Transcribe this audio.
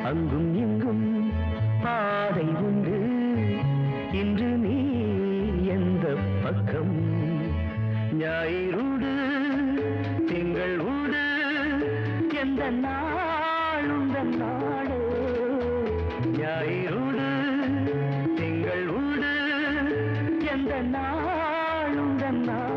அங்கும் இங்கும் பாதை உண்டு இன்று நீ எந்த பக்கம் ஞாயிறுடு திங்கள் உடு எந்த நாளும் நாடு ஞாயிறுடு திங்கள் உடு எந்த நாளும் நாடு